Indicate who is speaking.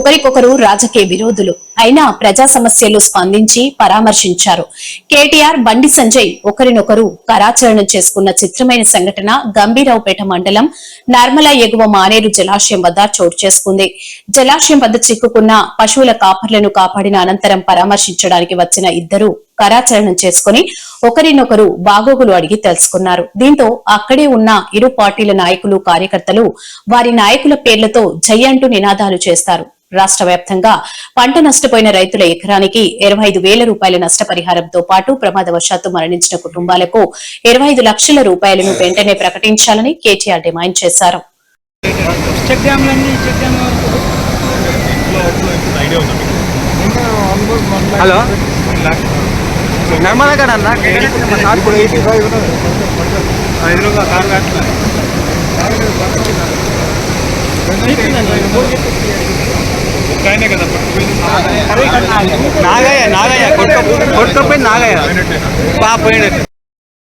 Speaker 1: ఒకరికొకరు రాజకీయ విరోధులు అయినా ప్రజా సమస్యలు స్పందించి పరామర్శించారు. కేటీఆర్, బండి సంజయ్ ఒకరినొకరు కరాచరణం చేసుకున్న చిత్రమైన సంఘటన గంభీరావుపేట మండలం నర్మల ఎగువ మానేరు జలాశయం వద్ద చోటు చేసుకుంది. జలాశయం వద్ద చిక్కుకున్న పశువుల కాపర్లను కాపాడిన అనంతరం పరామర్శించడానికి వచ్చిన ఇద్దరు కరాచరణం చేసుకుని ఒకరినొకరు బాగోగులు అడిగి తెలుసుకున్నారు. దీంతో అక్కడే ఉన్న ఇరు పార్టీల నాయకులు, కార్యకర్తలు వారి నాయకుల పేర్లతో జై అంటూ నినాదాలు చేస్తారు. రాష్ట్ర వ్యాప్తంగా పంట నష్టపోయిన రైతుల ఎకరానికి 25,000 రూపాయల నష్టపరిహారంతో పాటు ప్రమాదవశాత్తు మరణించిన కుటుంబాలకు 25 లక్షల రూపాయలను వెంటనే ప్రకటించాలని కేటీఆర్ డిమాండ్ చేశారు.
Speaker 2: హలో నర్మదా గారు అన్న నాగయ్య కొట్టుకపోయి నాగయ్య పోయినట్టు